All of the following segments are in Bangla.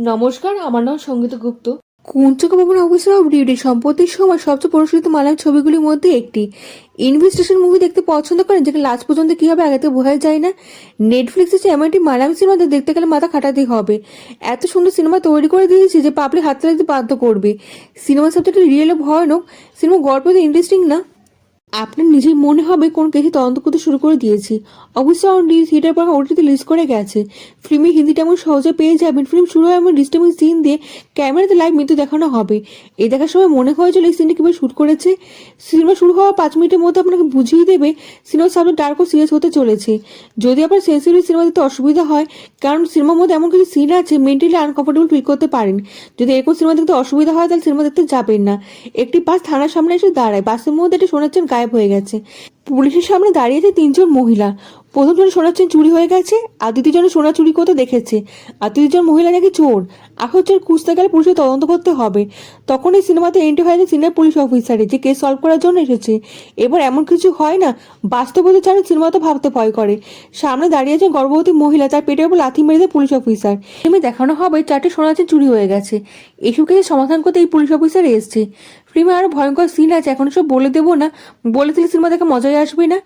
নমস্কার, আমার নাম সঙ্গীতা গুপ্ত। কুঞ্চক ভবন অফিসার অফ ডিউটি সম্প্রতির সময় সবচেয়ে প্রচলিত মালায়ালাম ছবিগুলির মধ্যে একটি। ইনভেস্টিগেশন মুভি দেখতে পছন্দ করেন, যেখানে লাস্ট পর্যন্ত কি হবে আগে থেকে বোঝা যায় না। নেটফ্লিক্সে এমন একটি মালায়ালাম সিনেমা দেখতে গেলে মাথা খাটাতেই হবে। এত সুন্দর সিনেমা তৈরি করে দিয়েছে যে পাবলিক হাততালি দিতে বাধ্য করবে। সিনেমা সাবজেক্ট রিয়েল ভয়ানক, সিনেমা গল্প ইন্টারেস্টিং না। আপনার নিজেই মনে হবে কোন কেসে তদন্ত করতে শুরু করে দিয়েছি। অবশ্যই অন থিয়েটার পর ওটিতে লিস্ট করে গেছে। ফিল্মে হিন্দিটা এমন সহজে পেয়ে যাবেন। ফিল্ম শুরু হয় এমন ডিস্টার্বিং সিন দিয়ে ক্যামেরাতে লাইভ মৃত্যু দেখানো হবে। এই দেখার সময় মনে হয়েছিল এই সিনটা কীভাবে শ্যুট করেছে। সিনেমা শুরু হওয়ার 5 মিনিটের মধ্যে আপনাকে বুঝিয়ে দেবে সিনেমার সামনে ডার্ক ও সিরিয়াস হতে চলেছে। যদি আপনার সেন্সিটিভ সিনেমা দেখতে অসুবিধা হয়, কারণ সিনেমার মধ্যে এমন কিছু সিন আছে মেন্টালি আনকমফোর্টেবল ফিল করতে পারেন। যদি এরকম সিনেমা দেখতে অসুবিধা হয় তাহলে সিনেমা দেখতে যাবেন না। একটি বাস থানার সামনে এসে দাঁড়ায়। বাসের মধ্যে একটা সোনার চেন গায়েব হয়ে গেছে। পুলিশের সামনে দাঁড়িয়েছে 3 জন মহিলা। প্রথম জন সোনার চেন চুরি হয়ে গেছে, আর দ্বিতীয় জন সোনা চুরি করতে দেখেছে, আর 3 জন মহিলা নাকি চোর। এখন হচ্ছে খুঁজতে গেলে পুলিশের তদন্ত করতে হবে। তখন এই সিনেমাতে এন্ট্রি হয়েছে সিনিয়র পুলিশ অফিসারে, যে কেস সলভ করার জন্য এসেছে। এবার এমন কিছু হয় না, বাস্তবতা ছাড়া সিনেমা তো ভাবতে ভয় করে। সামনে দাঁড়িয়েছে গর্ভবতী মহিলা, তার পেটের উপর লাথি মেরে দেয় পুলিশ অফিসার। ফিল্মে দেখানো হবে 4টে সোনার চেন চুরি হয়ে গেছে। এসব কেসের সমাধান করতে এই পুলিশ অফিসার এসছে। ফিল্মে আরো ভয়ঙ্কর সিন আছে, এখন সব বলে দেবো না, বলে দিলে সিনেমা দেখে মজাই আসবে না।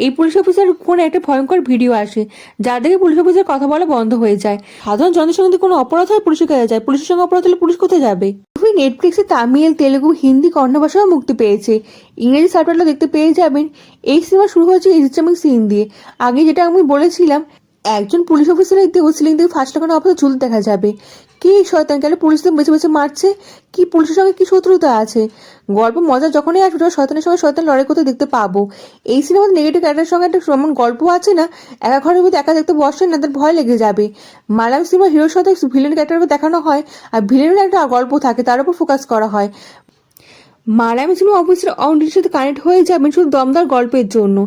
এই পুলিশ অফিসার ফোনে একটা ভয়ঙ্কর ভিডিও আসে, যা দেখে পুলিশ অফিসার কথা বলা বন্ধ হয়ে যায়। সাধারণ জনের সঙ্গে কোনো অপরাধ হয় পুলিশের কাছে যায়, পুলিশের সঙ্গে অপরাধ হলে পুলিশ কোথায় যাবে। নেটফ্লিক্সে তামিল, তেলেগু, হিন্দি, কন্নড় ভাষাও মুক্তি পেয়েছে। ইংরেজি সাবটাইটেল দেখতে পেয়ে যাবেন। এই সিনেমা শুরু হয়েছে ইসলামিক সিন দিয়ে। আগে যেটা আমি বলেছিলাম, একজন পুলিশ অফিসারের দেহ সিলিং থেকে ফাঁস লাগানো অবস্থা ঝুলতে দেখা যাবে। কি শয়তান, গেলে পুলিশদের বেছে বেছে মারছে, কি পুলিশের সঙ্গে কি শত্রুতা আছে। গল্প মজা যখনই আসবে শয়তানের সঙ্গে শয়তান লড়াই করতে দেখতে পাবো। এই সিনেমাতে নেগেটিভ ক্যারেক্টারের সঙ্গে একটা এমন গল্প আছে না, একা ঘরের মধ্যে একা দেখতে বসেন না, তাদের ভয় লেগে যাবে। মালায়ালাম সিনেমা হিরোর সাথে ভিলেন ক্যারেক্টার দেখানো হয়, আর ভিলেনের একটা গল্প থাকে, তার উপর ফোকাস করা হয়। মালায়ালাম সিনেমা অফিসের অডির সাথে কানেক্ট হয়ে যাবেন শুধু দমদার গল্পের জন্য।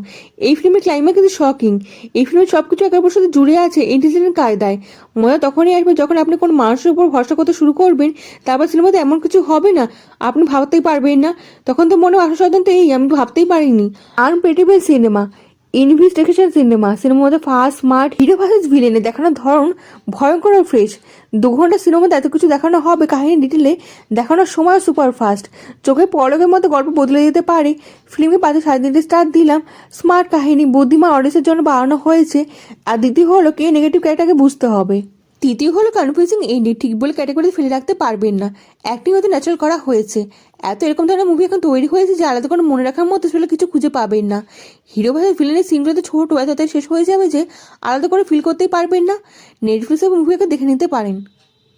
এই ফিল্মের ক্লাইম্যাক্স কিন্তু শকিং। এই ফিল্মের সবকিছু একের পর সাথে জুড়ে আছে ইন্টেলিজেন্ট কায়দায়। মজা তখনই আসবে যখন আপনি কোনো মানুষের উপর ভরসা করতে শুরু করবেন, তারপর সিনেমাতে এমন কিছু হবে না আপনি ভাবতেই পারবেন না। তখন তো মনে আশা তো এই আমি ভাবতেই পারিনি। আনপ্রেডিক্টেবল সিনেমা, ইনভেস্টিগেশন সিনেমার মধ্যে ফাস্ট স্মার্ট হিরো ভার্সেস ভিলেনে দেখানোর ধরন ভয়ঙ্কর ও ফ্রেশ। 2 ঘন্টা সিনেমাতে এত কিছু দেখানো হবে, কাহিনী ডিটেলে দেখানোর সময় সুপার ফাস্ট। চোখে পলকের মধ্যে গল্প বদলে দিতে পারে। ফিল্মে 5.3 স্টার দিলাম। স্মার্ট কাহিনী, বুদ্ধিমান অডিয়েন্সের জন্য বানানো হয়েছে। আর দ্বিতীয় হলো কে নেগেটিভ ক্যারেক্টারকে বুঝতে হবে। তৃতীয় হলো কনফিউজিং এন্ডিং, ঠিক বলে ক্যাটাগরিতে ফেলে রাখতে পারবেন না। অ্যাক্টিং হয়তো ন্যাচারাল করা হয়েছে। এরকম ধরনের মুভি এখন তৈরি হয়েছে যে আলাদা করে মনে রাখার মতো সেগুলো কিছু খুঁজে পাবেন না। হিরো ভাইয়ের ভিলেনের সিনগুলো তো ছোট এত শেষ হয়ে যাবে যে আলাদা করে ফিল করতেই পারবেন না। নেটফ্লিক্সে মুভি এখন দেখে নিতে পারেন।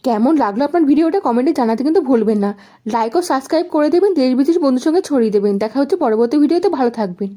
কেমন লাগলো আপনার ভিডিওটা কমেন্টে জানাতে কিন্তু ভুলবেন না। লাইক ও সাবস্ক্রাইব করে দেবেন, দেশ বিদেশ বন্ধুর সঙ্গে ছড়িয়ে দেবেন। দেখা হচ্ছে পরবর্তী ভিডিওতে, ভালো থাকবেন।